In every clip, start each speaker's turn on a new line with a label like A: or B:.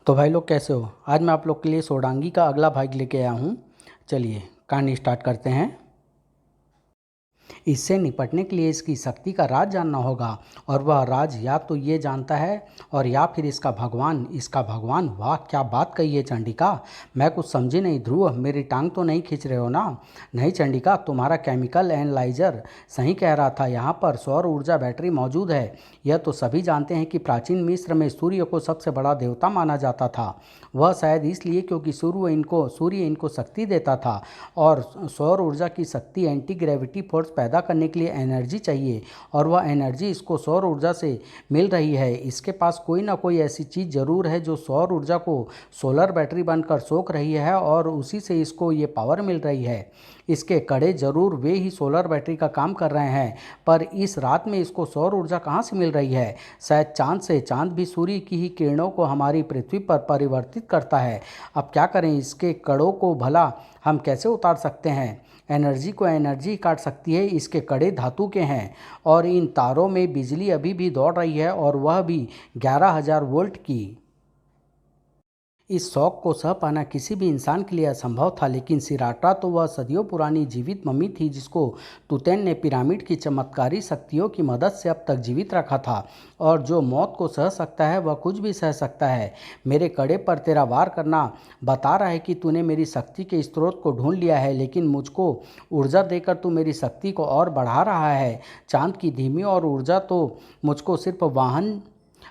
A: तो भाई लोग कैसे हो। आज मैं आप लोग के लिए सोडांगी का अगला भाग लेके आया हूँ। चलिए कहानी स्टार्ट करते हैं। इससे निपटने के लिए इसकी शक्ति का राज जानना होगा, और वह राज या तो ये जानता है और या फिर इसका भगवान। वाह क्या बात कही है चंडिका। मैं कुछ समझी नहीं। ध्रुव, मेरी टांग तो नहीं खींच रहे हो ना? नहीं चंडिका, तुम्हारा केमिकल एनालाइजर सही कह रहा था। यहाँ पर सौर ऊर्जा बैटरी मौजूद है। यह तो सभी जानते हैं कि प्राचीन मिस्र में सूर्य को सबसे बड़ा देवता माना जाता था। वह शायद इसलिए क्योंकि सूर्य इनको शक्ति देता था, और सौर ऊर्जा की शक्ति एंटी ग्रेविटी फोर्स पैदा करने के लिए एनर्जी चाहिए, और वह एनर्जी इसको सौर ऊर्जा से मिल रही है। इसके पास कोई ना कोई ऐसी चीज़ ज़रूर है जो सौर ऊर्जा को सोलर बैटरी बनकर सोख रही है, और उसी से इसको ये पावर मिल रही है। इसके कड़े ज़रूर वे ही सोलर बैटरी का काम कर रहे हैं, पर इस रात में इसको सौर ऊर्जा कहाँ से मिल रही है? शायद चांद से। चांद भी सूर्य की ही किरणों को हमारी पृथ्वी पर परिवर्तित करता है। अब क्या करें? इसके कड़ों को भला हम कैसे उतार सकते हैं? एनर्जी को एनर्जी काट सकती है। इसके कड़े धातु के हैं, और इन तारों में बिजली अभी भी दौड़ रही है, और वह भी 11,000 वोल्ट की। इस शौक को सह पाना किसी भी इंसान के लिए असंभव था, लेकिन सिराटा तो वह सदियों पुरानी जीवित मम्मी थी जिसको तुतैन ने पिरामिड की चमत्कारी शक्तियों की मदद से अब तक जीवित रखा था। और जो मौत को सह सकता है वह कुछ भी सह सकता है। मेरे कड़े पर तेरा वार करना बता रहा है कि तूने मेरी शक्ति के स्रोत को ढूंढ लिया है, लेकिन मुझको ऊर्जा देकर तू मेरी शक्ति को और बढ़ा रहा है। चांद की धीमी और ऊर्जा तो मुझको सिर्फ वाहन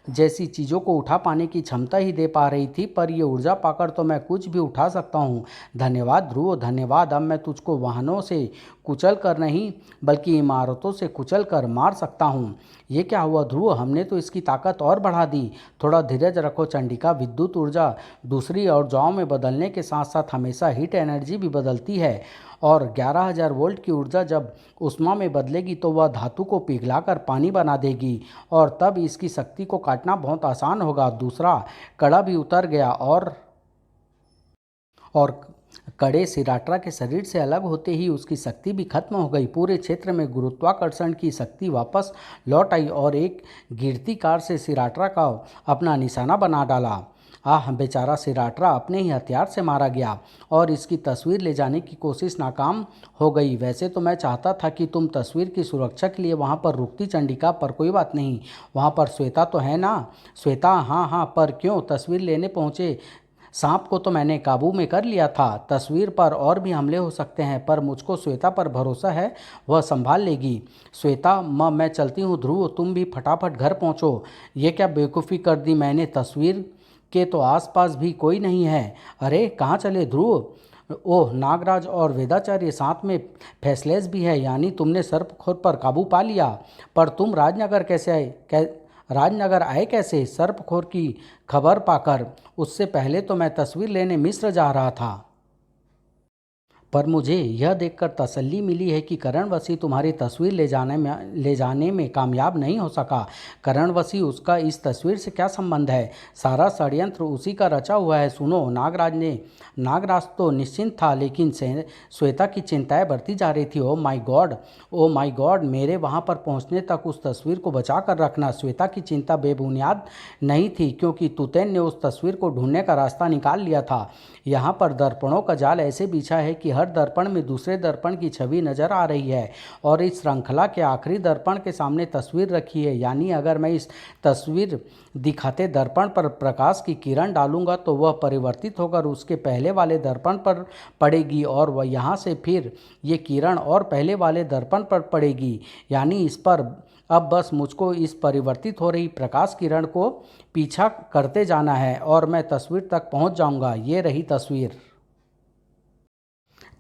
A: जैसी चीज़ों को उठा पाने की क्षमता ही दे पा रही थी, पर ये ऊर्जा पाकर तो मैं कुछ भी उठा सकता हूँ। धन्यवाद ध्रुव, धन्यवाद। अब मैं तुझको वाहनों से कुचल कर नहीं, बल्कि इमारतों से कुचल कर मार सकता हूँ। ये क्या हुआ ध्रुव? हमने तो इसकी ताकत और बढ़ा दी। थोड़ा धीरज रखो चंडिका। विद्युत ऊर्जा दूसरी ऊर्जाओं में बदलने के साथ साथ हमेशा हीट एनर्जी भी बदलती है, और 11,000 वोल्ट की ऊर्जा जब उष्मा में बदलेगी तो वह धातु को पिघलाकर पानी बना देगी, और तब इसकी शक्ति को काटना बहुत आसान होगा। दूसरा कड़ा भी उतर गया, और कड़े सिराट्रा के शरीर से अलग होते ही उसकी शक्ति भी खत्म हो गई। पूरे क्षेत्र में गुरुत्वाकर्षण की शक्ति वापस लौट आई, और एक गिरती कार से सिराट्रा का अपना निशाना बना डाला। आह, बेचारा सिराट्रा अपने ही हथियार से मारा गया, और इसकी तस्वीर ले जाने की कोशिश नाकाम हो गई। वैसे तो मैं चाहता था कि तुम तस्वीर की सुरक्षा के लिए वहाँ पर रुकती चंडिका, पर कोई बात नहीं। वहाँ पर श्वेता तो है ना? श्वेता? हाँ हाँ, पर क्यों? तस्वीर लेने पहुँचे सांप को तो मैंने काबू में कर लिया था। तस्वीर पर और भी हमले हो सकते हैं, पर मुझको श्वेता पर भरोसा है, वह संभाल लेगी। श्वेता, मैं चलती हूँ। ध्रुव, तुम भी फटाफट घर पहुँचो। ये क्या बेवकूफ़ी कर दी मैंने? तस्वीर के तो आसपास भी कोई नहीं है। अरे कहाँ चले ध्रुव? ओह, नागराज और वेदाचार्य साथ में फैसलेस भी है, यानी तुमने सर्पखोर पर काबू पा लिया। पर तुम राजनगर कैसे आए? राजनगर आए कैसे? सर्पखोर की खबर पाकर। उससे पहले तो मैं तस्वीर लेने मिस्र जा रहा था, पर मुझे यह देखकर तसल्ली मिली है कि करणवसी तुम्हारी तस्वीर ले जाने में कामयाब नहीं हो सका। करणवसी, उसका इस तस्वीर से क्या संबंध है? सारा षड्यंत्र उसी का रचा हुआ है। सुनो, नागराज तो निश्चिंत था, लेकिन श्वेता की चिंताएं बढ़ती जा रही थी। Oh my God, oh my God. मेरे वहां पर पहुंचने तक उस तस्वीर को बचा कर रखना। श्वेता की चिंता बेबुनियाद नहीं थी, क्योंकि तुतैन ने उस तस्वीर को ढूंढने का रास्ता निकाल लिया था। यहाँ पर दर्पणों का जाल ऐसे बिछा है कि हर दर्पण में दूसरे दर्पण की छवि नजर आ रही है, और इस श्रृंखला के आखिरी दर्पण के सामने तस्वीर रखी है। यानी अगर मैं इस तस्वीर दिखाते दर्पण पर प्रकाश की किरण डालूंगा तो वह परिवर्तित होकर उसके पहले वाले दर्पण पर पड़ेगी, और वह यहाँ से फिर ये किरण और पहले वाले दर्पण पर पड़ेगी। यानी इस पर अब बस मुझको इस परिवर्तित हो रही प्रकाश किरण को पीछा करते जाना है, और मैं तस्वीर तक पहुंच जाऊंगा। ये रही तस्वीर।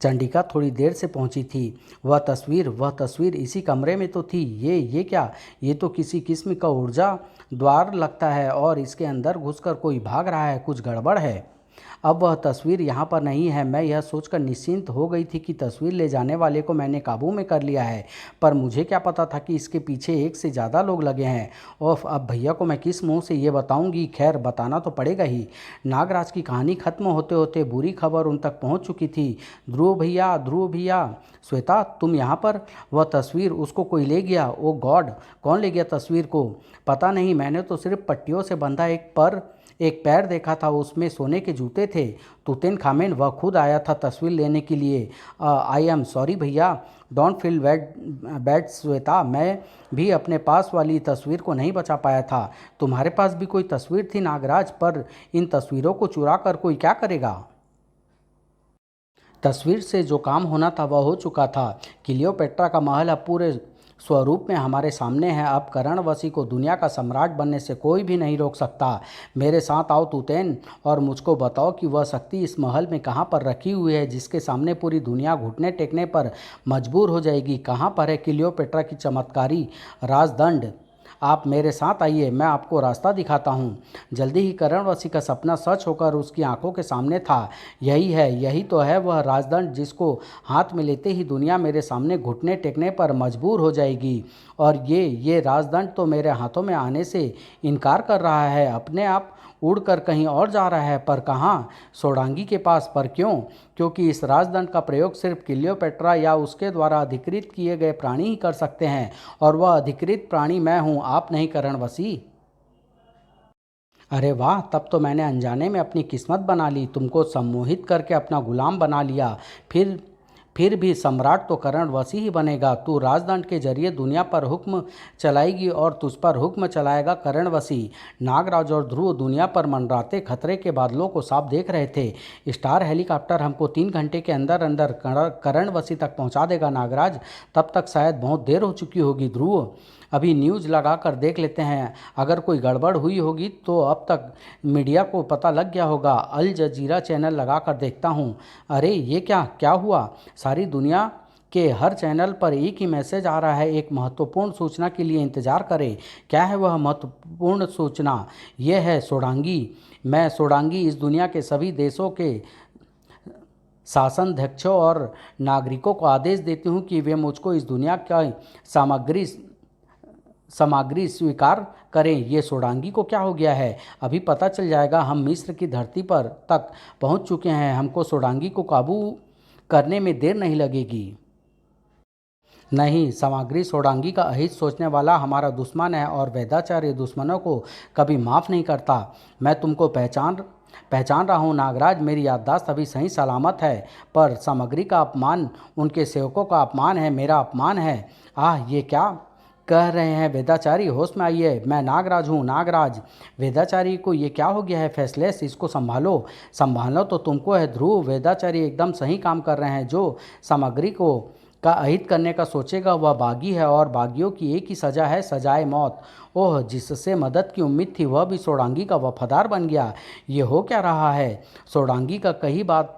A: चंडिका थोड़ी देर से पहुंची थी। वह तस्वीर इसी कमरे में तो थी। ये क्या? ये तो किसी किस्म का ऊर्जा द्वार लगता है, और इसके अंदर घुसकर कोई भाग रहा है। कुछ गड़बड़ है। अब वह तस्वीर यहाँ पर नहीं है। मैं यह सोचकर निश्चिंत हो गई थी कि तस्वीर ले जाने वाले को मैंने काबू में कर लिया है, पर मुझे क्या पता था कि इसके पीछे एक से ज़्यादा लोग लगे हैं। और अब भैया को मैं किस मुंह से ये बताऊंगी? खैर, बताना तो पड़ेगा ही। नागराज की कहानी खत्म होते होते बुरी खबर उन तक पहुँच चुकी थी। ध्रुव भैया, ध्रुव भैया, श्वेता तुम यहाँ पर? वह तस्वीर, उसको कोई ले गया। ओ गॉड, कौन ले गया तस्वीर को? पता नहीं, मैंने तो सिर्फ पट्टियों से बंधा एक पर एक पैर देखा था, उसमें सोने के जूते थे। तूतेनखामेन वह खुद आया था तस्वीर लेने के लिए। आई एम सॉरी भैया, don't feel bad bad Shweta, मैं भी अपने पास वाली तस्वीर को नहीं बचा पाया था। तुम्हारे पास भी कोई तस्वीर थी नागराज, पर इन तस्वीरों को चुरा कर कोई क्या करेगा। तस्वीर से जो काम होना था वह हो चुका था। क्लियोपेट्रा का महल अब पूरे स्वरूप में हमारे सामने है। अब करणवसी को दुनिया का सम्राट बनने से कोई भी नहीं रोक सकता। मेरे साथ आओ तूतेन, और मुझको बताओ कि वह शक्ति इस महल में कहाँ पर रखी हुई है जिसके सामने पूरी दुनिया घुटने टेकने पर मजबूर हो जाएगी। कहाँ पर है क्लियोपेट्रा की चमत्कारी राजदंड। आप मेरे साथ आइए, मैं आपको रास्ता दिखाता हूँ। जल्दी ही करणवसी का सपना सच होकर उसकी आंखों के सामने था। यही है, यही तो है वह राजदंड जिसको हाथ में लेते ही दुनिया मेरे सामने घुटने टेकने पर मजबूर हो जाएगी। और ये राजदंड तो मेरे हाथों में आने से इनकार कर रहा है, अपने आप उड़कर कहीं और जा रहा है। पर कहाँ? सोडांगी के पास। पर क्यों? क्योंकि इस राजदंड का प्रयोग सिर्फ क्लियोपेट्रा या उसके द्वारा अधिकृत किए गए प्राणी ही कर सकते हैं, और वह अधिकृत प्राणी मैं हूँ, आप नहीं करणवसी। अरे वाह, तब तो मैंने अनजाने में अपनी किस्मत बना ली, तुमको सम्मोहित करके अपना गुलाम बना लिया। फिर भी सम्राट तो करणवसी ही बनेगा। तू राजदंड के जरिए दुनिया पर हुक्म चलाएगी और तुझ पर हुक्म चलाएगा करणवसी। नागराज और ध्रुव दुनिया पर मंडराते खतरे के बादलों को साफ देख रहे थे। स्टार हेलीकॉप्टर हमको 3 घंटे के अंदर अंदर करणवसी तक पहुंचा देगा नागराज। तब तक शायद बहुत देर हो चुकी होगी ध्रुव। अभी न्यूज़ लगा कर देख लेते हैं, अगर कोई गड़बड़ हुई होगी तो अब तक मीडिया को पता लग गया होगा। अल जजीरा चैनल लगा कर देखता हूँ। अरे ये क्या हुआ? सारी दुनिया के हर चैनल पर एक ही मैसेज आ रहा है, एक महत्वपूर्ण सूचना के लिए इंतजार करें। क्या है वह महत्वपूर्ण सूचना? यह है सोडांगी। मैं सोडांगी इस दुनिया के सभी देशों के शासनाध्यक्षों और नागरिकों को आदेश देती हूँ कि वे मुझको इस दुनिया का सामग्री स्वीकार करें। ये सोडांगी को क्या हो गया है? अभी पता चल जाएगा। हम मिस्र की धरती पर तक पहुंच चुके हैं, हमको सोडांगी को काबू करने में देर नहीं लगेगी। नहीं, सामग्री सोडांगी का अहित सोचने वाला हमारा दुश्मन है, और वेदाचार्य दुश्मनों को कभी माफ़ नहीं करता। मैं तुमको पहचान रहा हूँ नागराज, मेरी याददाश्त अभी सही सलामत है, पर सामग्री का अपमान उनके सेवकों का अपमान है, मेरा अपमान है। ये क्या कह रहे हैं वेदाचारी? होश में आइए, मैं नागराज हूँ, नागराज। वेदाचारी को ये क्या हो गया है? फैसलेस, इसको संभालो तो तुमको है ध्रुव। वेदाचारी एकदम सही काम कर रहे हैं। जो सामग्री को का अहित करने का सोचेगा वह बागी है, और बागियों की एक ही सज़ा है, सजाए मौत। ओह, जिससे मदद की उम्मीद थी वह भी सोडांगी का वफादार बन गया। ये हो क्या रहा है? सोडांगी का कही बात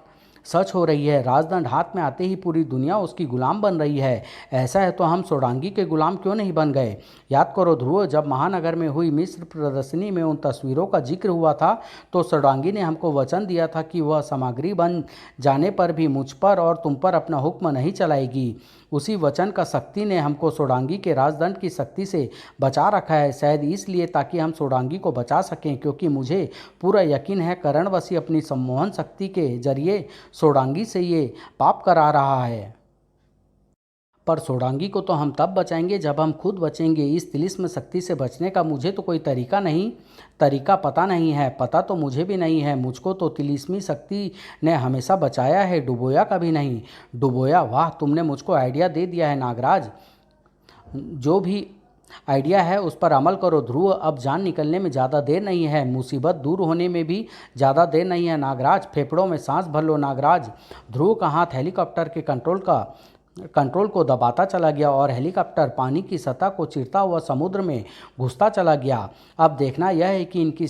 A: सच हो रही है। राजदंड हाथ में आते ही पूरी दुनिया उसकी गुलाम बन रही है। ऐसा है तो हम सोडांगी के गुलाम क्यों नहीं बन गए? याद करो ध्रुव, जब महानगर में हुई मिस्र प्रदर्शनी में उन तस्वीरों का जिक्र हुआ था तो सोडांगी ने हमको वचन दिया था कि वह सामग्री बन जाने पर भी मुझ पर और तुम पर अपना हुक्म नहीं चलाएगी। उसी वचन का शक्ति ने हमको सोडांगी के राजदंड की शक्ति से बचा रखा है, शायद इसलिए ताकि हम सोडांगी को बचा सकें, क्योंकि मुझे पूरा यकीन है करणवसी अपनी सम्मोहन शक्ति के जरिए सोडांगी से ये पाप करा रहा है। पर सोडांगी को तो हम तब बचाएंगे जब हम खुद बचेंगे। इस तिलिस्म शक्ति से बचने का मुझे तो कोई तरीका पता नहीं है। पता तो मुझे भी नहीं है। मुझको तो तिलिस्मी शक्ति ने हमेशा बचाया है, डुबोया कभी नहीं। डुबोया? वाह, तुमने मुझको आइडिया दे दिया है नागराज। जो भी आइडिया है उस पर अमल करो ध्रुव। अब जान निकलने में ज़्यादा देर नहीं है, मुसीबत दूर होने में भी ज़्यादा देर नहीं है नागराज। फेफड़ों में सांस भर लो नागराज। ध्रुव का हाथ हेलीकॉप्टर के कंट्रोल को दबाता चला गया, और हेलीकॉप्टर पानी की सतह को चीरता हुआ समुद्र में घुसता चला गया। अब देखना यह है कि इनकी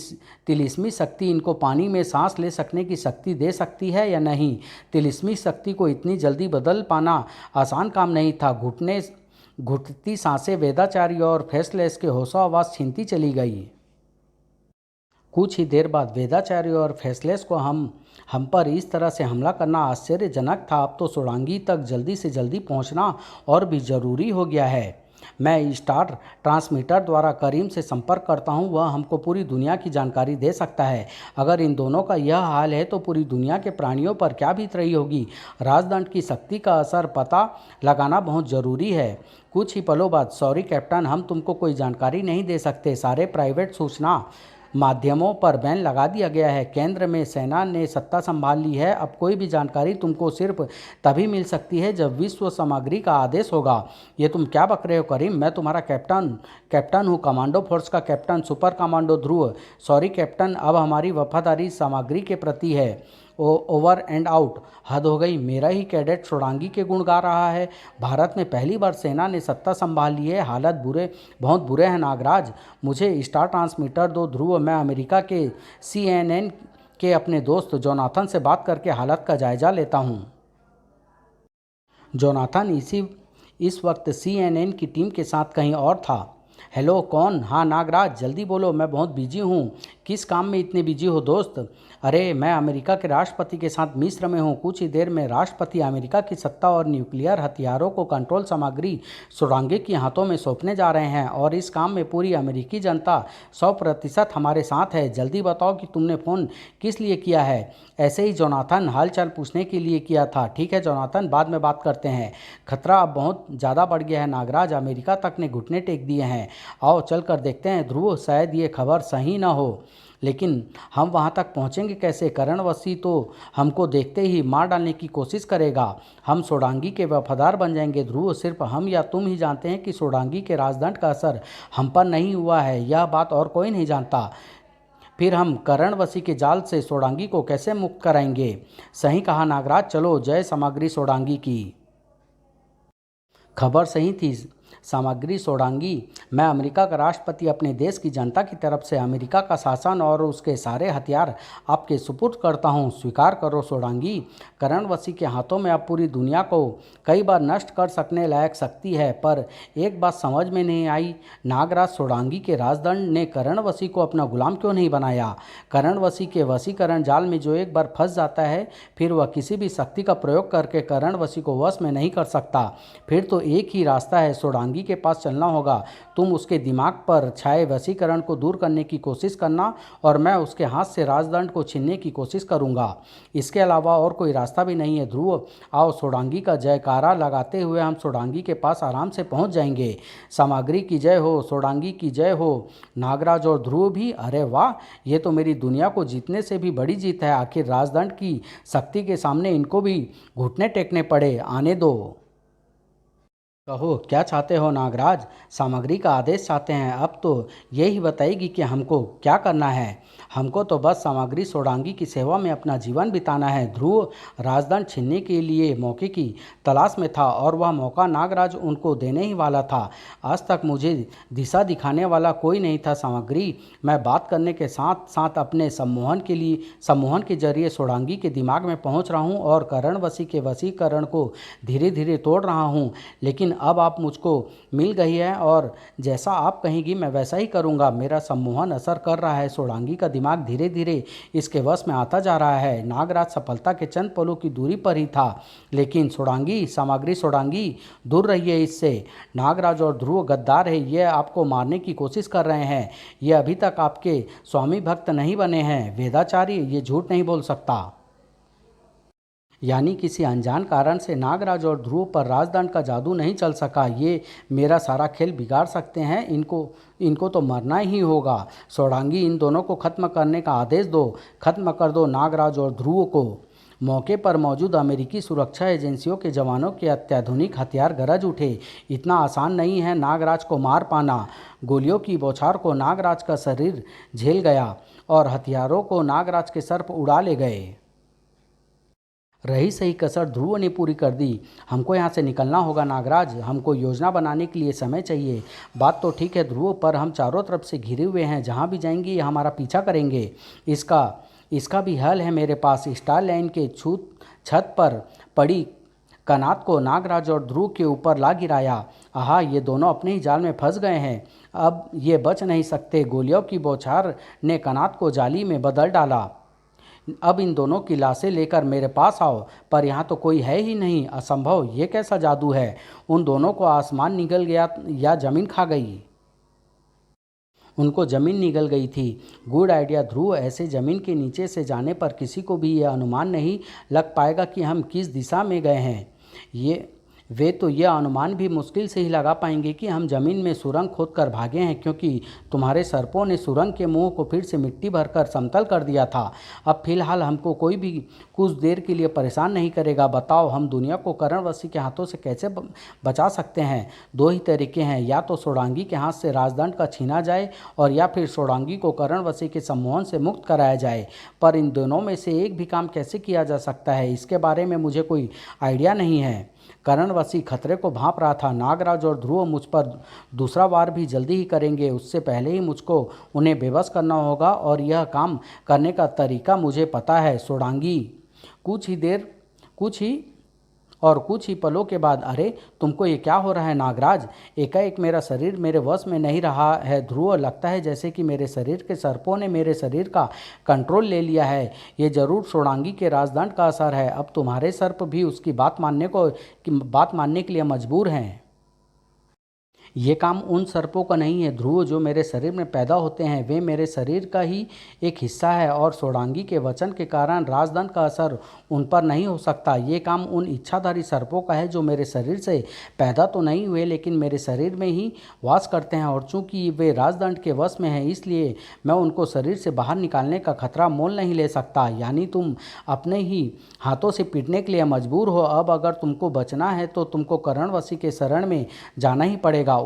A: तिलिस्मी शक्ति इनको पानी में सांस ले सकने की शक्ति दे सकती है या नहीं। तिलिस्मी शक्ति को इतनी जल्दी बदल पाना आसान काम नहीं था। घुटती सांसें वेदाचार्य और फैसलेस के होशो-हवास छीनती चली गई। कुछ ही देर बाद वेदाचार्य और फैसलेस को हम पर इस तरह से हमला करना आश्चर्यजनक था। अब तो सोडांगी तक जल्दी से जल्दी पहुंचना और भी ज़रूरी हो गया है। मैं स्टार ट्रांसमीटर द्वारा करीम से संपर्क करता हूं, वह हमको पूरी दुनिया की जानकारी दे सकता है। अगर इन दोनों का यह हाल है तो पूरी दुनिया के प्राणियों पर क्या बीत रही होगी। राजदंड की शक्ति का असर पता लगाना बहुत ज़रूरी है। कुछ ही पलों बाद, सॉरी कैप्टन, हम तुमको कोई जानकारी नहीं दे सकते। सारे प्राइवेट सूचना माध्यमों पर बैन लगा दिया गया है। केंद्र में सेना ने सत्ता संभाल ली है। अब कोई भी जानकारी तुमको सिर्फ तभी मिल सकती है जब विश्व सामग्री का आदेश होगा। ये तुम क्या बक रहे हो करीम? मैं तुम्हारा कैप्टन हूँ, कमांडो फोर्स का कैप्टन, सुपर कमांडो ध्रुव। सॉरी कैप्टन, अब हमारी वफादारी सामग्री के प्रति है। Over and out. हद हो गई। मेरा ही कैडेट सोडांगी के गुण गा रहा है। भारत में पहली बार सेना ने सत्ता संभाल ली है। हालत बहुत बुरे हैं नागराज। मुझे स्टार ट्रांसमीटर दो ध्रुव। मैं अमेरिका के CNN के अपने दोस्त जोनाथन से बात करके हालत का जायजा लेता हूँ। जोनाथन इस वक्त CNN की टीम के साथ कहीं और था। हेलो, कौन? हाँ नागराज, जल्दी बोलो, मैं बहुत बिजी हूँ। किस काम में इतने बिजी हो दोस्त? अरे मैं अमेरिका के राष्ट्रपति के साथ मिस्र में हूँ। कुछ ही देर में राष्ट्रपति अमेरिका की सत्ता और न्यूक्लियर हथियारों को कंट्रोल सामग्री सुरंगे के हाथों में सौंपने जा रहे हैं और इस काम में पूरी अमेरिकी जनता 100% हमारे साथ है। जल्दी बताओ कि तुमने फ़ोन किस लिए किया है? ऐसे ही जोनाथन, हालचाल पूछने के लिए किया था। ठीक है जोनाथन, बाद में बात करते हैं। खतरा अब बहुत ज़्यादा बढ़ गया है नागराज। अमेरिका तक ने घुटने टेक दिए हैं। आओ चल कर देखते हैं ध्रुव, शायद ये खबर सही ना हो, लेकिन हम वहाँ तक पहुँचेंगे कैसे? करणवसी तो हमको देखते ही मार डालने की कोशिश करेगा। हम सोडांगी के वफादार बन जाएंगे ध्रुव। सिर्फ हम या तुम ही जानते हैं कि सोडांगी के राजदंड का असर हम पर नहीं हुआ है। यह बात और कोई नहीं जानता। फिर हम करणवसी के जाल से सोडांगी को कैसे मुक्त कराएंगे? सही कहा नागराज, चलो जय सामग्री सोडांगी की। खबर सही थी सामग्री सोडांगी। मैं अमेरिका का राष्ट्रपति अपने देश की जनता की तरफ से अमेरिका का शासन और उसके सारे हथियार आपके सुपुर्द करता हूं। स्वीकार करो सोडांगी। करणवसी के हाथों में अब पूरी दुनिया को कई बार नष्ट कर सकने लायक शक्ति है। पर एक बात समझ में नहीं आई, नागराज, सोडांगी के राजदंड ने करणवसी को अपना गुलाम क्यों नहीं बनाया? करणवसी के वशीकरण जाल में जो एक बार फंस जाता है, फिर वह किसी भी शक्ति का प्रयोग करके करणवसी को वश में नहीं कर सकता। फिर तो एक ही रास्ता है, सोडांगी के पास चलना होगा। तुम उसके दिमाग पर छाए वशीकरण को दूर करने की कोशिश करना और मैं उसके हाथ से राजदंड को छीनने की कोशिश करूंगा। इसके अलावा और कोई रास्ता भी नहीं है ध्रुव। आओ सोडांगी का जयकारा लगाते हुए हम सोडांगी के पास आराम से पहुंच जाएंगे। सामग्री की जय हो, सोडांगी की जय हो। नागराज और ध्रुव भी, अरे वाह, ये तो मेरी दुनिया को जीतने से भी बड़ी जीत है। आखिर राजदंड की शक्ति के सामने इनको भी घुटने टेकने पड़े। आने दो। कहो क्या चाहते हो नागराज? सामग्री का आदेश चाहते हैं। अब तो यही बताएगी कि हमको क्या करना है। हमको तो बस सामग्री सोडांगी की सेवा में अपना जीवन बिताना है। ध्रुव राजदंड छीनने के लिए मौके की तलाश में था और वह मौका नागराज उनको देने ही वाला था। आज तक मुझे दिशा दिखाने वाला कोई नहीं था। सामग्री, मैं बात करने के साथ साथ अपने सम्मोहन के जरिए सोडांगी के दिमाग में पहुंच रहा हूं और करणवसी के वशीकरण को धीरे धीरे तोड़ रहा हूं। लेकिन अब आप मुझको मिल गई है और जैसा आप कहेंगी मैं वैसा ही करूंगा। मेरा सम्मोहन असर कर रहा है। सोडांगी का दिमाग धीरे धीरे इसके वश में आता जा रहा है। नागराज सफलता के चंद पलों की दूरी पर ही था, लेकिन सोडांगी, सामग्री सोडांगी, दूर रहिए इससे। नागराज और ध्रुव गद्दार है। ये आपको मारने की कोशिश कर रहे हैं। ये अभी तक आपके स्वामी भक्त नहीं बने हैं। वेदाचार्य ये झूठ नहीं बोल सकता। यानी किसी अनजान कारण से नागराज और ध्रुव पर राजदंड का जादू नहीं चल सका। ये मेरा सारा खेल बिगाड़ सकते हैं। इनको तो मरना ही होगा। सोडांगी, इन दोनों को खत्म करने का आदेश दो। खत्म कर दो नागराज और ध्रुव को। मौके पर मौजूद अमेरिकी सुरक्षा एजेंसियों के जवानों के अत्याधुनिक हथियार गरज उठे। इतना आसान नहीं है नागराज को मार पाना। गोलियों की बौछार को नागराज का शरीर झेल गया और हथियारों को नागराज के सर पर उड़ा ले गए। रही सही कसर ध्रुव ने पूरी कर दी। हमको यहाँ से निकलना होगा नागराज। हमको योजना बनाने के लिए समय चाहिए। बात तो ठीक है ध्रुव, पर हम चारों तरफ से घिरे हुए हैं। जहाँ भी जाएंगे ये हमारा पीछा करेंगे। इसका भी हल है मेरे पास। स्टार लाइन के छत पर पड़ी कनात को नागराज और ध्रुव के ऊपर ला गिराया। आहा, ये दोनों अपने ही जाल में फंस गए हैं। अब ये बच नहीं सकते। गोलियों की बौछार ने कनात को जाली में बदल डाला। अब इन दोनों की लाशें लेकर मेरे पास आओ। पर यहाँ तो कोई है ही नहीं। असंभव, ये कैसा जादू है? उन दोनों को आसमान निगल गया या जमीन खा गई? उनको जमीन निगल गई थी। गुड आइडिया ध्रुव। ऐसे जमीन के नीचे से जाने पर किसी को भी यह अनुमान नहीं लग पाएगा कि हम किस दिशा में गए हैं। वे तो यह अनुमान भी मुश्किल से ही लगा पाएंगे कि हम जमीन में सुरंग खोदकर भागे हैं, क्योंकि तुम्हारे सर्पों ने सुरंग के मुंह को फिर से मिट्टी भरकर समतल कर दिया था। अब फिलहाल हमको कोई भी कुछ देर के लिए परेशान नहीं करेगा। बताओ, हम दुनिया को करणवसी के हाथों से कैसे बचा सकते हैं? दो ही तरीके हैं, या तो सोडांगी के हाथ से राजदंड का छीना जाए और या फिर सोडांगी को करणवसी के सम्मोहन से मुक्त कराया जाए। पर इन दोनों में से एक भी काम कैसे किया जा सकता है, इसके बारे में मुझे कोई आइडिया नहीं है। करणवसी खतरे को भांप रहा था। नागराज और ध्रुव मुझ पर दूसरा वार भी जल्दी ही करेंगे, उससे पहले ही मुझको उन्हें बेबस करना होगा, और यह काम करने का तरीका मुझे पता है। सोडांगी कुछ ही कुछ ही पलों के बाद, अरे तुमको ये क्या हो रहा है नागराज? एकाएक मेरा शरीर मेरे वश में नहीं रहा है ध्रुव। लगता है जैसे कि मेरे शरीर के सर्पों ने मेरे शरीर का कंट्रोल ले लिया है। ये जरूर सोडांगी के राजदंड का असर है। अब तुम्हारे सर्प भी उसकी बात मानने के लिए मजबूर हैं। ये काम उन सर्पों का नहीं है ध्रुव जो मेरे शरीर में पैदा होते हैं। वे मेरे शरीर का ही एक हिस्सा है, और सोडांगी के वचन के कारण राजदंड का असर उन पर नहीं हो सकता। ये काम उन इच्छाधारी सर्पों का है जो मेरे शरीर से पैदा तो नहीं हुए, लेकिन मेरे शरीर में ही वास करते हैं। और चूंकि वे राजदंड के वश में हैं, इसलिए मैं उनको शरीर से बाहर निकालने का खतरा मोल नहीं ले सकता। यानी तुम अपने ही हाथों से पीटने के लिए मजबूर हो। अब अगर तुमको बचना है तो तुमको करणवसी के शरण में जाना ही पड़ेगा।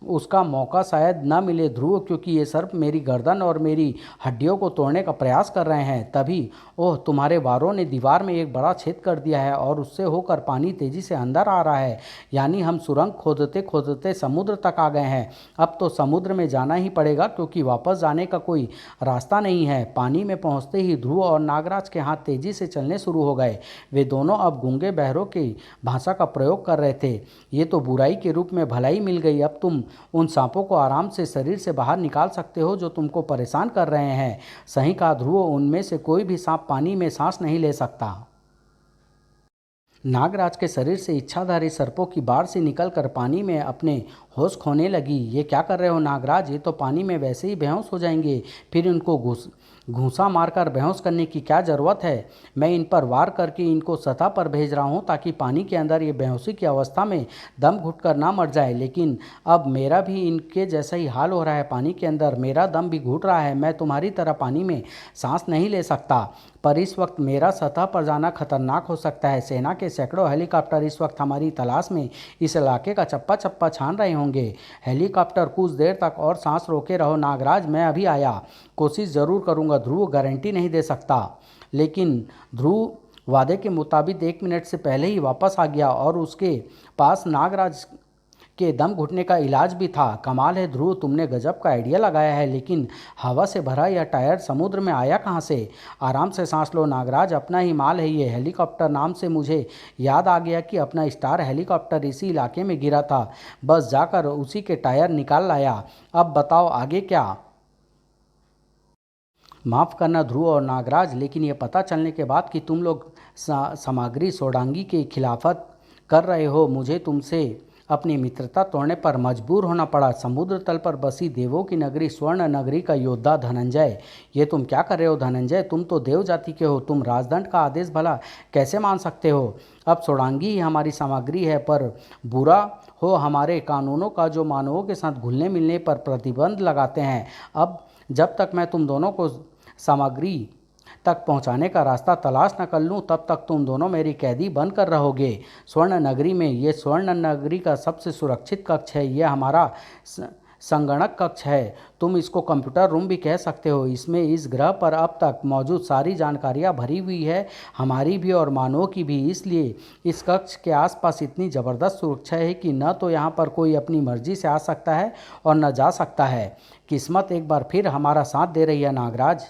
A: उसका मौका शायद न मिले ध्रुव, क्योंकि ये सर्प मेरी गर्दन और मेरी हड्डियों को तोड़ने का प्रयास कर रहे हैं। तभी ओह, तुम्हारे वारों ने दीवार में एक बड़ा छेद कर दिया है और उससे होकर पानी तेजी से अंदर आ रहा है। यानी हम सुरंग खोदते खोदते समुद्र तक आ गए हैं। अब तो समुद्र में जाना ही पड़ेगा, क्योंकि वापस जाने का कोई रास्ता नहीं है। पानी में पहुंचते ही ध्रुव और नागराज के हाथ तेजी से चलने शुरू हो गए। वे दोनों अब गूंगे बहरों की भाषा का प्रयोग कर रहे थे। ये तो बुराई के रूप में भलाई मिल गई। अब तुम उन सांपों को आराम से शरीर से बाहर निकाल सकते हो जो तुमको परेशान कर रहे हैं। सही कहा ध्रुव, उनमें से कोई भी सांप पानी में सांस नहीं ले सकता। नागराज के शरीर से इच्छाधारी सर्पों की बाढ़ से निकलकर पानी में अपने होश खोने लगी। ये क्या कर रहे हो नागराज? ये तो पानी में वैसे ही बेहोश हो जाएंगे, फिर इनको घूंसा मारकर बेहोश करने की क्या ज़रूरत है? मैं इन पर वार करके इनको सतह पर भेज रहा हूँ ताकि पानी के अंदर ये बेहोशी की अवस्था में दम घुटकर ना मर जाए। लेकिन अब मेरा भी इनके जैसा ही हाल हो रहा है। पानी के अंदर मेरा दम भी घुट रहा है। मैं तुम्हारी तरह पानी में सांस नहीं ले सकता, पर इस वक्त मेरा सतह पर जाना खतरनाक हो सकता है। सेना के सैकड़ों हेलीकॉप्टर इस वक्त हमारी तलाश में इस इलाके का चप्पा चप्पा छान रहे होंगे। हेलीकॉप्टर कुछ देर तक और सांस रोके रहो नागराज, मैं अभी आया। कोशिश ज़रूर करूँगा ध्रुव, गारंटी नहीं दे सकता। लेकिन ध्रुव वादे के मुताबिक 1 मिनट से पहले ही वापस आ गया और उसके पास नागराज के दम घुटने का इलाज भी था। कमाल है ध्रुव, तुमने गजब का आइडिया लगाया है। लेकिन हवा से भरा यह टायर समुद्र में आया कहाँ से? आराम से सांस लो नागराज, अपना ही माल है ये। हेलीकॉप्टर नाम से मुझे याद आ गया कि अपना स्टार हेलीकॉप्टर इसी इलाके में गिरा था। बस जाकर उसी के टायर निकाल लाया। अब बताओ आगे क्या? माफ़ करना ध्रुव और नागराज, लेकिन ये पता चलने के बाद कि तुम लोग सामग्री सोडांगी की खिलाफत कर रहे हो, मुझे तुमसे अपनी मित्रता तोड़ने पर मजबूर होना पड़ा। समुद्र तल पर बसी देवों की नगरी स्वर्ण नगरी का योद्धा धनंजय, ये तुम क्या कर रहे हो धनंजय? तुम तो देव जाति के हो, तुम राजदंड का आदेश भला कैसे मान सकते हो? अब सोडांगी ही हमारी सामग्री है, पर बुरा हो हमारे कानूनों का जो मानवों के साथ घुलने मिलने पर प्रतिबंध लगाते हैं। अब जब तक मैं तुम दोनों को सामग्री तक पहुंचाने का रास्ता तलाश न कर लूं, तब तक तुम दोनों मेरी कैदी बनकर रहोगे। स्वर्ण नगरी में, ये स्वर्ण नगरी का सबसे सुरक्षित कक्ष है। ये हमारा संगणक कक्ष है, तुम इसको कंप्यूटर रूम भी कह सकते हो। इसमें इस ग्रह पर अब तक मौजूद सारी जानकारियां भरी हुई है, हमारी भी और मानवों की भी। इसलिए इस कक्ष के आसपास इतनी ज़बरदस्त सुरक्षा है कि न तो यहाँ पर कोई अपनी मर्जी से आ सकता है और न जा सकता है। किस्मत एक बार फिर हमारा साथ दे रही है नागराज।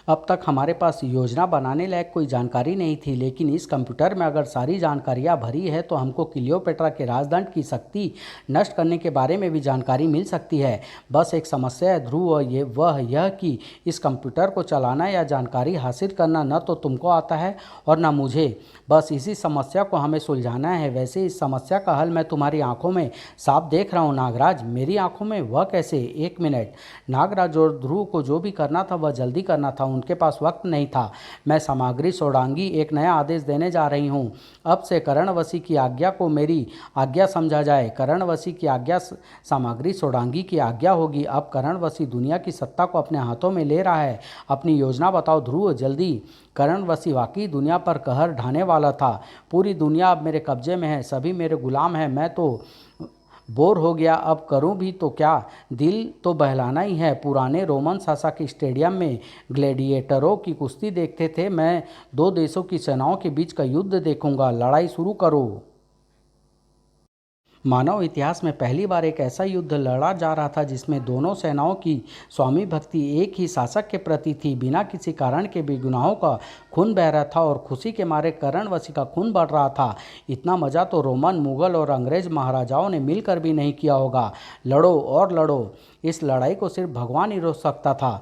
A: अब तक हमारे पास योजना बनाने लायक कोई जानकारी नहीं थी, लेकिन इस कंप्यूटर में अगर सारी जानकारियां भरी है तो हमको क्लियोपेट्रा के राजदंड की शक्ति नष्ट करने के बारे में भी जानकारी मिल सकती है। बस एक समस्या है ध्रुव, वह यह कि इस कंप्यूटर को चलाना या जानकारी हासिल करना न तो तुमको आता है और न मुझे। बस इसी समस्या को हमें सुलझाना है। वैसे इस समस्या का हल मैं तुम्हारी आंखों में साफ देख रहा हूँ नागराज। मेरी आंखों में? वह कैसे? 1 मिनट। नागराज और ध्रुव को जो भी करना था वह जल्दी करना था। उनके पास वक्त नहीं था। मैं सामग्री सोडांगी एक नया आदेश देने जा रही हूँ। अब से करणवसी की आज्ञा को मेरी आज्ञा समझा जाए। करणवसी की आज्ञा सामग्री सोडांगी की आज्ञा होगी। अब करणवसी दुनिया की सत्ता को अपने हाथों में ले रहा है। अपनी योजना बताओ ध्रुव, जल्दी। करणवसी वाकई दुनिया पर कहर ढाने वाला था। पूरी दुनिया अब मेरे कब्जे में है, सभी मेरे गुलाम हैं। मैं तो बोर हो गया, अब करूं भी तो क्या। दिल तो बहलाना ही है। पुराने रोमन शासक स्टेडियम में ग्लैडिएटरों की कुश्ती देखते थे, मैं दो देशों की सेनाओं के बीच का युद्ध देखूंगा। लड़ाई शुरू करो। मानव इतिहास में पहली बार एक ऐसा युद्ध लड़ा जा रहा था जिसमें दोनों सेनाओं की स्वामी भक्ति एक ही शासक के प्रति थी। बिना किसी कारण के बेगुनाहों का खून बह रहा था और खुशी के मारे करणवसी का खून बढ़ रहा था। इतना मजा तो रोमन, मुगल और अंग्रेज महाराजाओं ने मिलकर भी नहीं किया होगा। लड़ो और लड़ो। इस लड़ाई को सिर्फ भगवान ही रोक सकता था।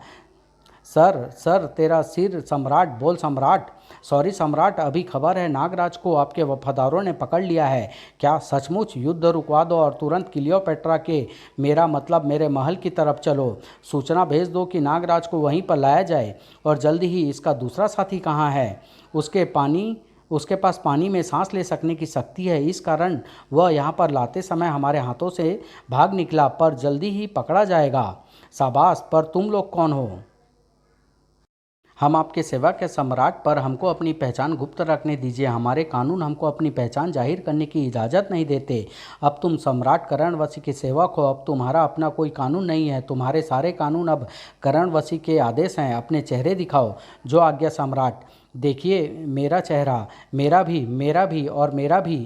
A: सर सर, तेरा सिर। सम्राट बोल सम्राट। सॉरी सम्राट, अभी खबर है नागराज को आपके वफादारों ने पकड़ लिया है। क्या सचमुच? युद्ध रुकवा दो और तुरंत क्लियोपेट्रा के, मेरा मतलब मेरे महल की तरफ चलो। सूचना भेज दो कि नागराज को वहीं पर लाया जाए। और जल्दी ही। इसका दूसरा साथी कहाँ है? उसके पास पानी में सांस ले सकने की शक्ति है, इस कारण वह यहाँ पर लाते समय हमारे हाथों से भाग निकला, पर जल्दी ही पकड़ा जाएगा। शाबाश, पर तुम लोग कौन हो? हम आपके सेवक हैं सम्राट, पर हमको अपनी पहचान गुप्त रखने दीजिए। हमारे कानून हमको अपनी पहचान जाहिर करने की इजाज़त नहीं देते। अब तुम सम्राट करणवसी के सेवक हो, अब तुम्हारा अपना कोई कानून नहीं है। तुम्हारे सारे कानून अब करणवसी के आदेश हैं। अपने चेहरे दिखाओ। जो आज्ञा सम्राट। देखिए मेरा चेहरा, मेरा भी और मेरा भी।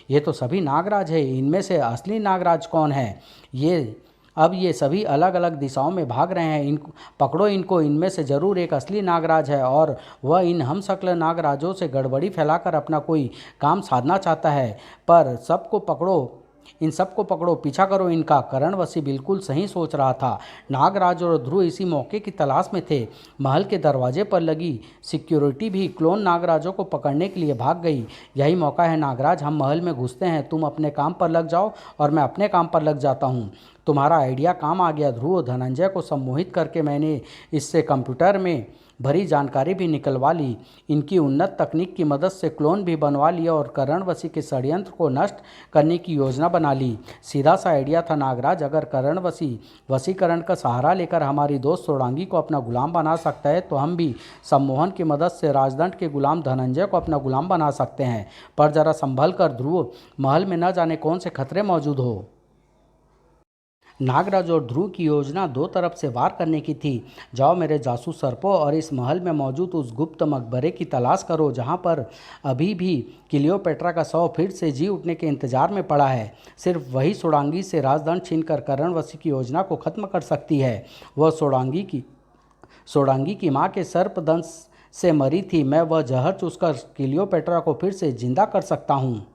A: ये तो सभी नागराज है। इनमें से असली नागराज कौन है? ये अब ये सभी अलग अलग दिशाओं में भाग रहे हैं। इनको पकड़ो, इनको। इनमें से ज़रूर एक असली नागराज है और वह इन हमशक्ल नागराजों से गड़बड़ी फैलाकर अपना कोई काम साधना चाहता है। पर सबको पकड़ो, इन सबको पकड़ो, पीछा करो इनका। करणवसी बिल्कुल सही सोच रहा था। नागराज और ध्रुव इसी मौके की तलाश में थे। महल के दरवाजे पर लगी सिक्योरिटी भी क्लोन नागराजों को पकड़ने के लिए भाग गई। यही मौका है नागराज, हम महल में घुसते हैं। तुम अपने काम पर लग जाओ और मैं अपने काम पर लग जाता हूँ। तुम्हारा आइडिया काम आ गया ध्रुव। धनंजय को सम्मोहित करके मैंने इससे कंप्यूटर में भरी जानकारी भी निकलवा ली। इनकी उन्नत तकनीक की मदद से क्लोन भी बनवा लिया और करणवसी के षड्यंत्र को नष्ट करने की योजना बना ली। सीधा सा आइडिया था नागराज। अगर करणवसी वशीकरण का सहारा लेकर हमारी दोस्त सोडांगी को अपना गुलाम बना सकता है तो हम भी सम्मोहन की मदद से राजदंड के गुलाम धनंजय को अपना गुलाम बना सकते हैं। पर जरा संभल कर ध्रुव, महल में न जाने कौन से खतरे मौजूद हो। नागराज और ध्रुव की योजना दो तरफ से वार करने की थी। जाओ मेरे जासूस सर्पों और इस महल में मौजूद उस गुप्त मकबरे की तलाश करो जहाँ पर अभी भी क्लियोपेट्रा का शव फिर से जी उठने के इंतजार में पड़ा है। सिर्फ वही सोडांगी से राजदंड छीनकर करणवसी की योजना को खत्म कर सकती है। वह सोडांगी की माँ के सर्पदंश से मरी थी। मैं वह जहर चूसकर क्लियोपेट्रा को फिर से जिंदा कर सकता हूँ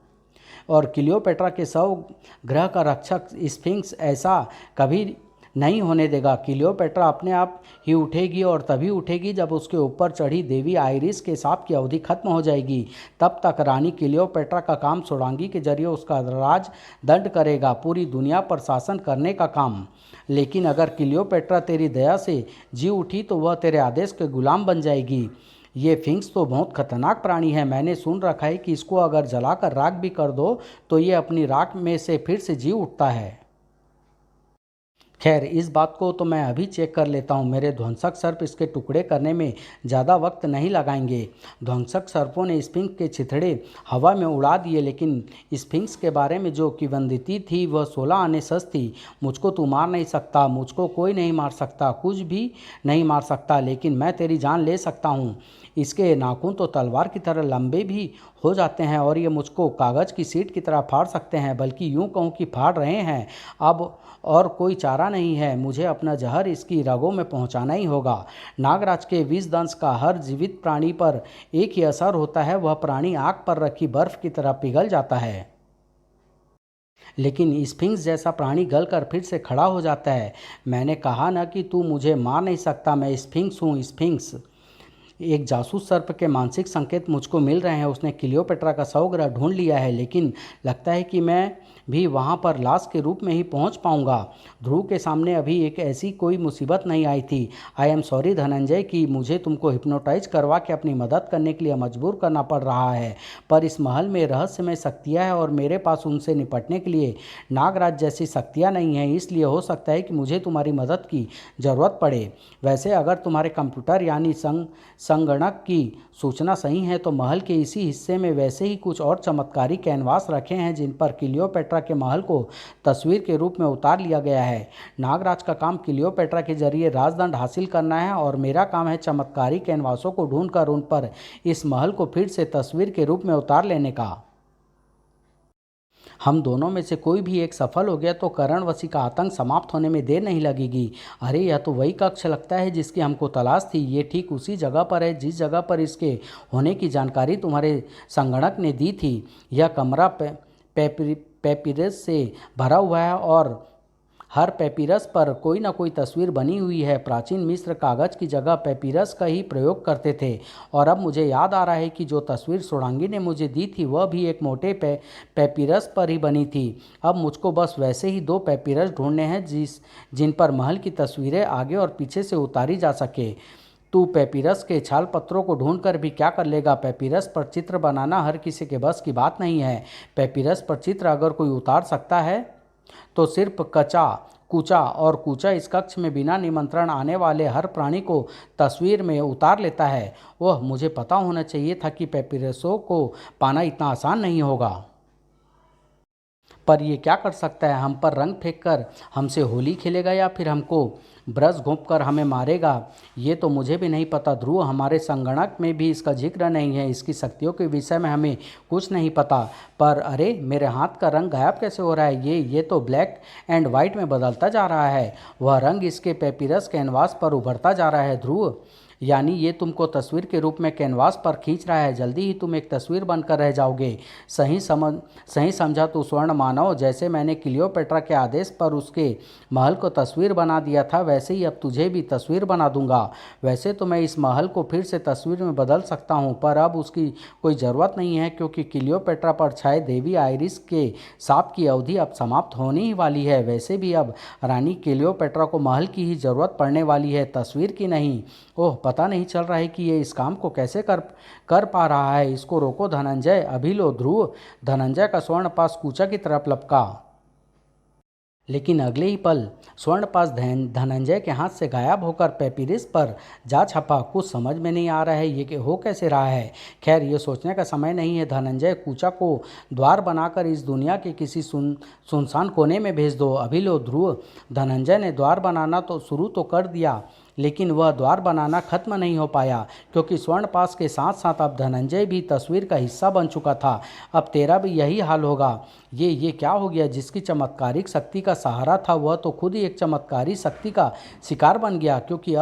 A: और क्लियोपेट्रा के शव ग्रह का रक्षक स्फिंक्स ऐसा कभी नहीं होने देगा। क्लियोपेट्रा अपने आप ही उठेगी और तभी उठेगी जब उसके ऊपर चढ़ी देवी आइरिस के सांप की अवधि खत्म हो जाएगी। तब तक रानी क्लियोपेट्रा का काम सोडांगी के जरिए उसका राज दंड करेगा, पूरी दुनिया पर शासन करने का काम। लेकिन अगर क्लियोपेट्रा तेरी दया से जी उठी तो वह तेरे आदेश के गुलाम बन जाएगी। ये फिंक्स तो बहुत खतरनाक प्राणी है। मैंने सुन रखा है कि इसको अगर जलाकर राख भी कर दो तो ये अपनी राख में से फिर से जी उठता है। खैर, इस बात को तो मैं अभी चेक कर लेता हूँ। मेरे ध्वंसक सर्प इसके टुकड़े करने में ज़्यादा वक्त नहीं लगाएंगे। ध्वंसक सर्पों ने स्फिंक्स के छिथड़े हवा में उड़ा दिए, लेकिन स्फिंक्स के बारे में जो किंवदंती थी वह 16 आने सच थी। मुझको तू मार नहीं सकता, मुझको कोई नहीं मार सकता, कुछ भी नहीं मार सकता, लेकिन मैं तेरी जान ले सकता हूँ। इसके नाखून तो तलवार की तरह लंबे भी हो जाते हैं और ये मुझको कागज़ की शीट की तरह फाड़ सकते हैं, बल्कि यूँ कहूँ कि फाड़ रहे हैं। अब और कोई चारा नहीं है, मुझे अपना जहर इसकी रगों में पहुंचाना ही होगा। नागराज के विष दंश का हर जीवित प्राणी पर एक ही असर होता है, वह प्राणी आग पर रखी बर्फ की तरह पिघल जाता है। लेकिन स्फिंक्स जैसा प्राणी गलकर फिर से खड़ा हो जाता है। मैंने कहा ना कि तू मुझे मार नहीं सकता, मैं स्फिंक्स हूँ, स्फिंक्स। एक जासूस सर्प के मानसिक संकेत मुझको मिल रहे हैं। उसने क्लियोपेट्रा का शव ग्रह ढूंढ लिया है, लेकिन लगता है कि मैं भी वहां पर लाश के रूप में ही पहुंच पाऊंगा। ध्रुव के सामने अभी एक ऐसी कोई मुसीबत नहीं आई थी। आई एम सॉरी धनंजय कि मुझे तुमको हिप्नोटाइज करवा के अपनी मदद करने के लिए मजबूर करना पड़ रहा है, पर इस महल में रहस्यमय शक्तियाँ हैं और मेरे पास उनसे निपटने के लिए नागराज जैसी शक्तियाँ नहीं हैं, इसलिए हो सकता है कि मुझे तुम्हारी मदद की ज़रूरत पड़े। वैसे अगर तुम्हारे कंप्यूटर यानी संगणक की सूचना सही है तो महल के इसी हिस्से में वैसे ही कुछ और चमत्कारी कैनवास रखे हैं जिन पर क्लियोपेट्रा के महल को तस्वीर के रूप में उतार लिया गया है। नागराज का काम क्लियोपेट्रा के जरिए राजदंड हासिल करना है और मेरा काम है चमत्कारी कैनवासों को ढूंढकर उन पर इस महल को फिर से तस्वीर के रूप में उतार लेने का। हम दोनों में से कोई भी एक सफल हो गया तो करणवशी का आतंक समाप्त होने में देर नहीं लगेगी। अरे यह तो वही कक्ष लगता है जिसकी हमको तलाश थी। ये ठीक उसी जगह पर है जिस जगह पर इसके होने की जानकारी तुम्हारे संगणक ने दी थी। यह कमरा पेपिरस से भरा हुआ है और हर पेपिरस पर कोई ना कोई तस्वीर बनी हुई है। प्राचीन मिस्र कागज की जगह पेपिरस का ही प्रयोग करते थे और अब मुझे याद आ रहा है कि जो तस्वीर सोडांगी ने मुझे दी थी वह भी एक मोटे पेपिरस पर ही बनी थी। अब मुझको बस वैसे ही 2 पेपिरस ढूंढने हैं जिन पर महल की तस्वीरें आगे और पीछे से उतारी जा सके। तू पेपिरस के छाल पत्रों को ढूंढकर भी क्या कर लेगा? पेपिरस पर चित्र बनाना हर किसी के बस की बात नहीं है। पेपिरस पर चित्र अगर कोई उतार सकता है तो सिर्फ कचा कूचा और कूचा इस कक्ष में बिना निमंत्रण आने वाले हर प्राणी को तस्वीर में उतार लेता है। वह मुझे पता होना चाहिए था कि पेपिरसों को पाना इतना आसान नहीं होगा। पर ये क्या कर सकता है? हम पर रंग फेंक कर हमसे होली खेलेगा या फिर हमको ब्रश घोंप कर हमें मारेगा? ये तो मुझे भी नहीं पता ध्रुव। हमारे संगणक में भी इसका जिक्र नहीं है। इसकी शक्तियों के विषय में हमें कुछ नहीं पता। पर अरे मेरे हाथ का रंग गायब कैसे हो रहा है? ये तो ब्लैक एंड वाइट में बदलता जा रहा है। वह रंग इसके पेपिरस कैनवास पर उभरता जा रहा है ध्रुव। यानी ये तुमको तस्वीर के रूप में कैनवास पर खींच रहा है। जल्दी ही तुम एक तस्वीर बनकर रह जाओगे। सही समझा तू स्वर्ण मानव। जैसे मैंने क्लियोपेट्रा के आदेश पर उसके महल को तस्वीर बना दिया था वैसे ही अब तुझे भी तस्वीर बना दूंगा। वैसे तो मैं इस महल को फिर से तस्वीर में बदल सकता हूँ, पर अब उसकी कोई ज़रूरत नहीं है क्योंकि क्लियोपेट्रा पर छाए देवी आइरिस के शाप की अवधि अब समाप्त होने ही वाली है। वैसे भी अब रानी क्लियोपेट्रा को महल की ही ज़रूरत पड़ने वाली है, तस्वीर की नहीं। ओह, पता नहीं चल रहा है कि ये इस काम को कैसे कर पा रहा है। इसको रोको धनंजय। अभी लो ध्रुव। धनंजय का स्वर्ण पास कूचा की तरफ लपका, लेकिन अगले ही पल स्वर्ण पास धनंजय के हाथ से गायब होकर पेपिरस पर जा छपा। कुछ समझ में नहीं आ रहा है ये कि हो कैसे रहा है। खैर ये सोचने का समय नहीं है। धनंजय कूचा को द्वार बनाकर इस दुनिया के किसी सुनसान कोने में भेज दो। अभी लो ध्रुव। धनंजय ने द्वार बनाना तो शुरू तो कर दिया, लेकिन वह द्वार बनाना खत्म नहीं हो पाया क्योंकि स्वर्ण पास के साथ साथ अब धनंजय भी तस्वीर का हिस्सा बन चुका था। अब तेरा भी यही हाल होगा। ये क्या हो गया? जिसकी चमत्कारिक शक्ति का सहारा था वह तो खुद ही एक चमत्कारी शक्ति का शिकार बन गया, क्योंकि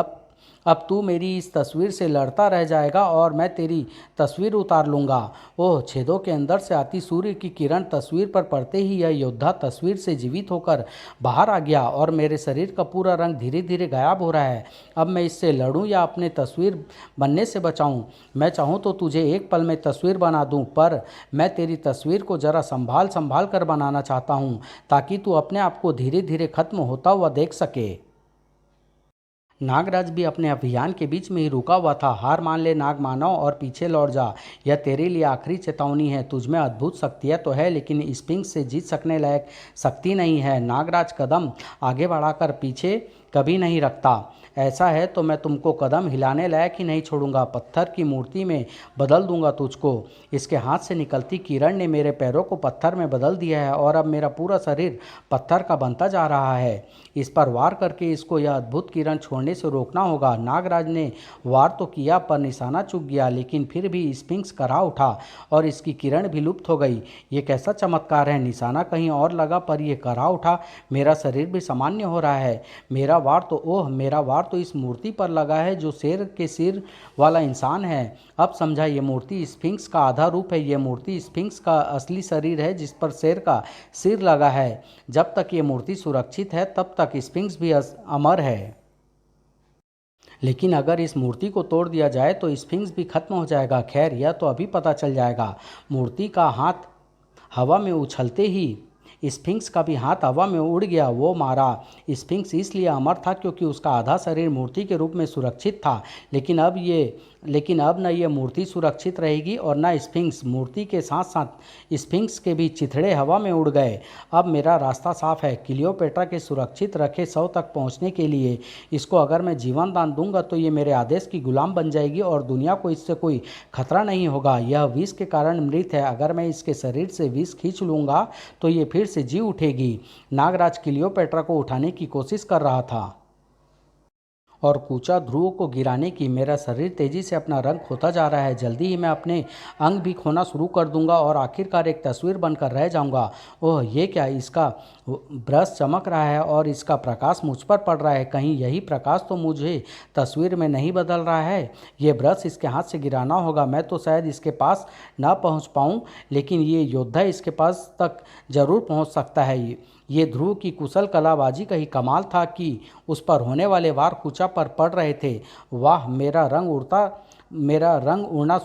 A: अब तू मेरी इस तस्वीर से लड़ता रह जाएगा और मैं तेरी तस्वीर उतार लूँगा। ओह, छेदों के अंदर से आती सूर्य की किरण तस्वीर पर पड़ते ही यह योद्धा तस्वीर से जीवित होकर बाहर आ गया और मेरे शरीर का पूरा रंग धीरे धीरे गायब हो रहा है। अब मैं इससे लड़ूं या अपने तस्वीर बनने से बचाऊं? मैं चाहूं तो तुझे एक पल में तस्वीर बना दूं, पर मैं तेरी तस्वीर को ज़रा संभाल कर बनाना चाहता हूं ताकि तू अपने आप को धीरे धीरे खत्म होता हुआ देख सके। नागराज भी अपने अभियान के बीच में ही रुका हुआ था। हार मान ले नाग मानव और पीछे लौट जा। यह तेरे लिए आखिरी चेतावनी है। तुझमें अद्भुत शक्तियाँ तो है लेकिन स्फिंक्स से जीत सकने लायक शक्ति नहीं है। नागराज कदम आगे बढ़ाकर पीछे कभी नहीं रखता। ऐसा है तो मैं तुमको कदम हिलाने लायक ही नहीं छोड़ूंगा। पत्थर की मूर्ति में बदल दूंगा तुझको। इसके हाथ से निकलती किरण ने मेरे पैरों को पत्थर में बदल दिया है और अब मेरा पूरा शरीर पत्थर का बनता जा रहा है। इस पर वार करके इसको यह अद्भुत किरण छोड़ने से रोकना होगा। नागराज ने वार तो किया पर निशाना चूक गया, लेकिन फिर भी स्फिंक्स करा उठा और इसकी किरण भी लुप्त हो गई। ये कैसा चमत्कार है! निशाना कहीं और लगा पर यह करा उठा। मेरा शरीर भी सामान्य हो रहा है। मेरा वार तो इस मूर्ति पर लगा है जो शेर के सिर वाला इंसान है। अब समझा, ये मूर्ति स्फिंक्स का आधा रूप है। ये मूर्ति स्फिंक्स का असली शरीर है जिस पर शेर का सिर लगा है। जब तक ये मूर्ति सुरक्षित है तब तक स्फिंक्स भी अमर है। लेकिन अगर इस मूर्ति को तोड़ दिया जाए तो स्फिंक्स भी खत्म हो जाएगा। खैर, यह तो अभी पता चल जाएगा। मूर्ति का हाथ हवा में उछलते ही स्फिंक्स का भी हाथ हवा में उड़ गया। वो मारा। स्फिंक्स इसलिए अमर था क्योंकि उसका आधा शरीर मूर्ति के रूप में सुरक्षित था। लेकिन अब न ये मूर्ति सुरक्षित रहेगी और न स्फिंक्स। मूर्ति के साथ साथ स्फिंक्स के भी चिथड़े हवा में उड़ गए। अब मेरा रास्ता साफ है। क्लियोपेट्रा के सुरक्षित रखे शव तक पहुंचने के लिए इसको अगर मैं जीवन दान दूंगा तो ये मेरे आदेश की गुलाम बन जाएगी और दुनिया को इससे कोई खतरा नहीं होगा। यह विष के कारण मृत है। अगर मैं इसके शरीर से विष खींच लूँगा तो ये फिर से जी उठेगी। नागराज क्लियोपेट्रा को उठाने की कोशिश कर रहा था और कूचा ध्रुव को गिराने की। मेरा शरीर तेजी से अपना रंग खोता जा रहा है। जल्दी ही मैं अपने अंग भी खोना शुरू कर दूंगा और आखिरकार एक तस्वीर बनकर रह जाऊंगा। ओह, ये क्या! इसका ब्रश चमक रहा है और इसका प्रकाश मुझ पर पड़ रहा है। कहीं यही प्रकाश तो मुझे तस्वीर में नहीं बदल रहा है? ये ब्रश इसके हाथ से गिराना होगा। मैं तो शायद इसके पास ना पहुंच पाऊं, लेकिन ये योद्धा इसके पास तक जरूर पहुंच सकता है। ये ध्रुव की कुशल कलाबाजी का ही कमाल था कि उस पर होने वाले वार कूचा पर पड़ रहे थे। वाह, मेरा रंग उड़ना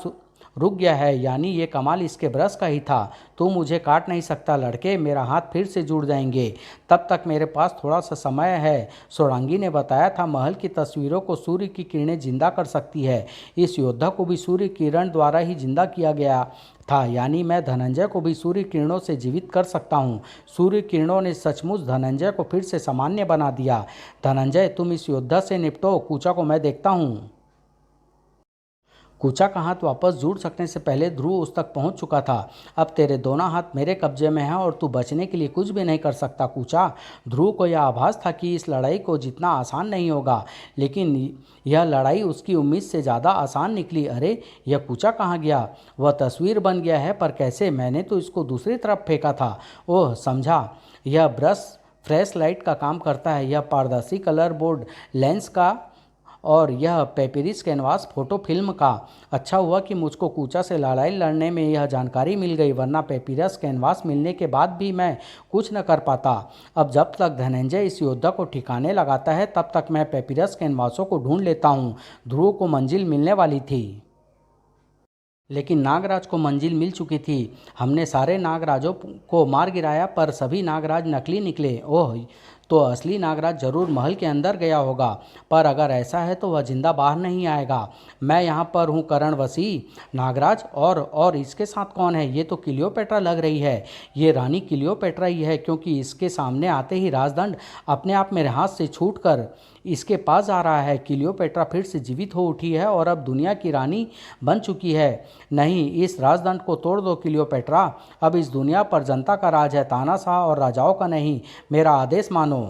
A: रुक गया है। यानी ये कमाल इसके ब्रश का ही था। तू मुझे काट नहीं सकता लड़के। मेरा हाथ फिर से जुड़ जाएंगे। तब तक मेरे पास थोड़ा सा समय है। सोडांगी ने बताया था महल की तस्वीरों को सूर्य की किरणें जिंदा कर सकती है। इस योद्धा को भी सूर्य किरण द्वारा ही जिंदा किया गया था। यानी मैं धनंजय को भी सूर्य किरणों से जीवित कर सकता हूँ। सूर्य किरणों ने सचमुच धनंजय को फिर से सामान्य बना दिया। धनंजय, तुम इस योद्धा से निपटो। कूचा को मैं देखता हूँ। कूचा का हाथ वापस जुड़ सकने से पहले ध्रुव उस तक पहुंच चुका था। अब तेरे दोनों हाथ मेरे कब्जे में हैं और तू बचने के लिए कुछ भी नहीं कर सकता कूचा। ध्रुव को यह आभास था कि इस लड़ाई को जीतना आसान नहीं होगा, लेकिन यह लड़ाई उसकी उम्मीद से ज़्यादा आसान निकली। अरे, यह कूचा कहाँ गया? वह तस्वीर बन गया है, पर कैसे? मैंने तो इसको दूसरी तरफ फेंका था। ओह, समझा। यह ब्रश फ्लैश लाइट का काम करता है। यह पारदर्शी कलर बोर्ड लेंस का और यह पेपिरिस कैनवास फोटो फिल्म का। अच्छा हुआ कि मुझको कूचा से लड़ाई लड़ने में यह जानकारी मिल गई, वरना पेपिरस कैनवास मिलने के बाद भी मैं कुछ न कर पाता। अब जब तक धनंजय इस योद्धा को ठिकाने लगाता है तब तक मैं पेपिरस कैनवासों को ढूंढ लेता हूँ। ध्रुव को मंजिल मिलने वाली थी, लेकिन नागराज को मंजिल मिल चुकी थी। हमने सारे नागराजों को मार गिराया, पर सभी नागराज नकली निकले। ओह, तो असली नागराज जरूर महल के अंदर गया होगा, पर अगर ऐसा है तो वह जिंदा बाहर नहीं आएगा। मैं यहाँ पर हूँ करणवसी। नागराज और इसके साथ कौन है? ये तो क्लियोपेट्रा लग रही है। ये रानी क्लियोपेट्रा ही है, क्योंकि इसके सामने आते ही राजदंड अपने आप मेरे हाथ से छूटकर इसके पास आ रहा है। क्लियोपेट्रा फिर से जीवित हो उठी है और अब दुनिया की रानी बन चुकी है। नहीं, इस राजदंड को तोड़ दो क्लियोपेट्रा। अब इस दुनिया पर जनता का राज है, तानाशाह और राजाओं का नहीं। मेरा आदेश मानो,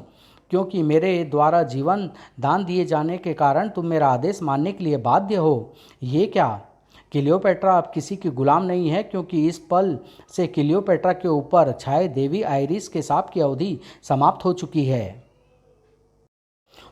A: क्योंकि मेरे द्वारा जीवन दान दिए जाने के कारण तुम मेरा आदेश मानने के लिए बाध्य हो। ये क्या? क्लियोपेट्रा अब किसी की गुलाम नहीं है, क्योंकि इस पल से क्लियोपेट्रा के ऊपर छाए देवी आइरिस के शाप की अवधि समाप्त हो चुकी है।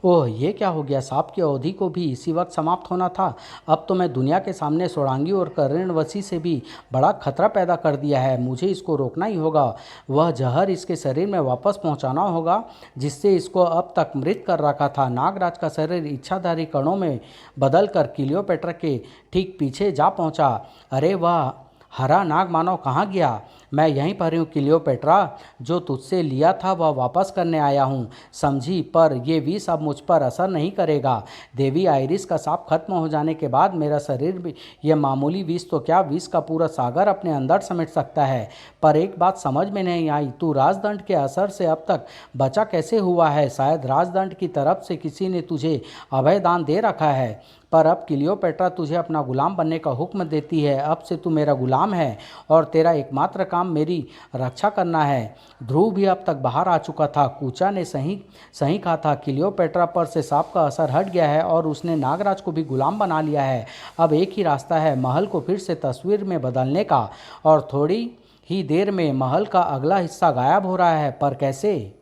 A: ओह, ये क्या हो गया? सांप की अवधि को भी इसी वक्त समाप्त होना था। अब तो मैं दुनिया के सामने सोडांगी और करणवसी से भी बड़ा खतरा पैदा कर दिया है। मुझे इसको रोकना ही होगा। वह जहर इसके शरीर में वापस पहुंचाना होगा जिससे इसको अब तक मृत कर रखा था। नागराज का शरीर इच्छाधारी कणों में बदल कर क्लियोपेट्रा के ठीक पीछे जा पहुंचा। अरे वाह, हरा नाग मानव कहाँ गया? मैं यहीं पर हूँ क्लियोपेट्रा। जो तुझसे लिया था वह वापस करने आया हूँ, समझी? पर यह विष अब मुझ पर असर नहीं करेगा। देवी आइरिस का सांप खत्म हो जाने के बाद मेरा शरीर भी यह मामूली विष तो क्या, विष का पूरा सागर अपने अंदर समेट सकता है। पर एक बात समझ में नहीं आई, तू राजदंड के असर से अब तक बचा कैसे हुआ है? शायद राजदंड की तरफ से किसी ने तुझे अभय दान दे रखा है, पर अब क्लियोपेट्रा तुझे अपना गुलाम बनने का हुक्म देती है। अब से तू मेरा गुलाम है और तेरा एकमात्र काम मेरी रक्षा करना है। ध्रुव भी अब तक बाहर आ चुका था। कूचा ने सही सही कहा था। क्लियोपेट्रा पर से सांप का असर हट गया है और उसने नागराज को भी गुलाम बना लिया है। अब एक ही रास्ता है, महल को फिर से तस्वीर में बदलने का। और थोड़ी ही देर में महल का अगला हिस्सा गायब हो रहा है, पर कैसे?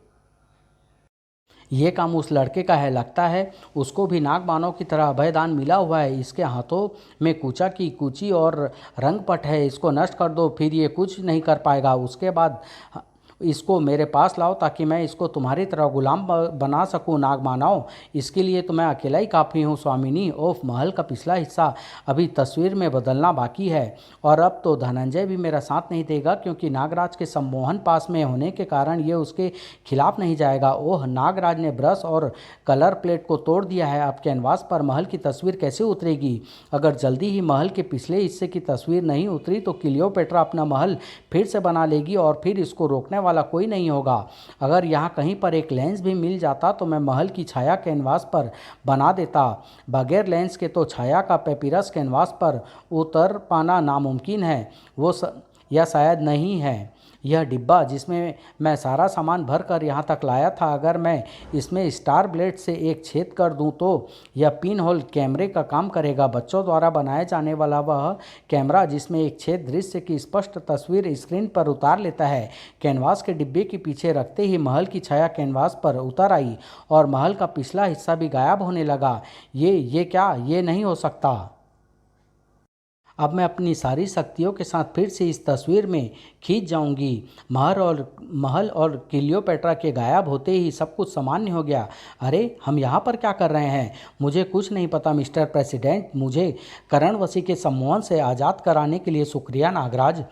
A: ये काम उस लड़के का है। लगता है उसको भी नागबानों की तरह अभयदान मिला हुआ है। इसके हाथों में कूचा की कूची और रंगपट है। इसको नष्ट कर दो, फिर ये कुछ नहीं कर पाएगा। इसको मेरे पास लाओ ताकि मैं इसको तुम्हारी तरह गुलाम बना सकूं नाग मानव। इसके लिए तो मैं अकेला ही काफ़ी हूँ स्वामिनी। ओफ, महल का पिछला हिस्सा अभी तस्वीर में बदलना बाकी है और अब तो धनंजय भी मेरा साथ नहीं देगा क्योंकि नागराज के सम्मोहन पास में होने के कारण ये उसके खिलाफ नहीं जाएगा। ओह, नागराज ने ब्रश और कलर प्लेट को तोड़ दिया है। अब कैनवास पर महल की तस्वीर कैसे उतरेगी? अगर जल्दी ही महल के पिछले हिस्से की तस्वीर नहीं उतरी तो क्लियोपेट्रा अपना महल फिर से बना लेगी और फिर इसको रोकने वाला कोई नहीं होगा। अगर यहाँ कहीं पर एक लेंस भी मिल जाता तो मैं महल की छाया कैनवास पर बना देता। बगैर लेंस के तो छाया का पेपिरस कैनवास पर उतर पाना नामुमकिन है। या शायद नहीं है। यह डिब्बा जिसमें मैं सारा सामान भर कर यहाँ तक लाया था, अगर मैं इसमें स्टार ब्लेड से एक छेद कर दूँ तो यह पिन होल कैमरे का काम करेगा। बच्चों द्वारा बनाया जाने वाला वह कैमरा जिसमें एक छेद दृश्य की स्पष्ट तस्वीर स्क्रीन पर उतार लेता है। कैनवास के डिब्बे के पीछे रखते ही महल की छाया कैनवास पर उतर आई और महल का पिछला हिस्सा भी गायब होने लगा। ये क्या? ये नहीं हो सकता। अब मैं अपनी सारी शक्तियों के साथ फिर से इस तस्वीर में खींच जाऊंगी। महल और क्लियोपेट्रा के गायब होते ही सब कुछ सामान्य हो गया। अरे, हम यहाँ पर क्या कर रहे हैं? मुझे कुछ नहीं पता मिस्टर प्रेसिडेंट। मुझे करणवसी के सम्मोहन से आज़ाद कराने के लिए शुक्रिया नागराज।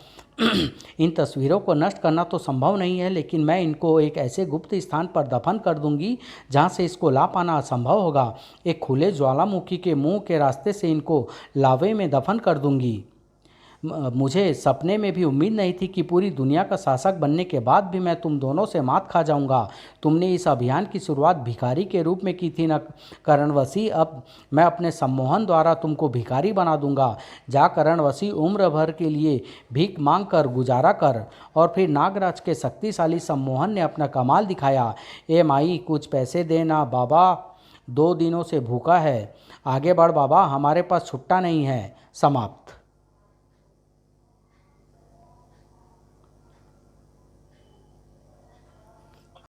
A: इन तस्वीरों को नष्ट करना तो संभव नहीं है, लेकिन मैं इनको एक ऐसे गुप्त स्थान पर दफन कर दूंगी जहाँ से इसको ला पाना असंभव होगा। एक खुले ज्वालामुखी के मुंह के रास्ते से इनको लावे में दफन कर दूंगी। मुझे सपने में भी उम्मीद नहीं थी कि पूरी दुनिया का शासक बनने के बाद भी मैं तुम दोनों से मात खा जाऊंगा। तुमने इस अभियान की शुरुआत भिखारी के रूप में की थी न करणवसी? अब मैं अपने सम्मोहन द्वारा तुमको भिखारी बना दूंगा। जा करणवसी, उम्र भर के लिए भीख मांग कर गुजारा कर। और फिर नागराज के शक्तिशाली सम्मोहन ने अपना कमाल दिखाया। ए माई, कुछ पैसे देना। बाबा 2 दिनों से भूखा है। आगे बढ़ बाबा, हमारे पास छुट्टा नहीं है। समाप्त।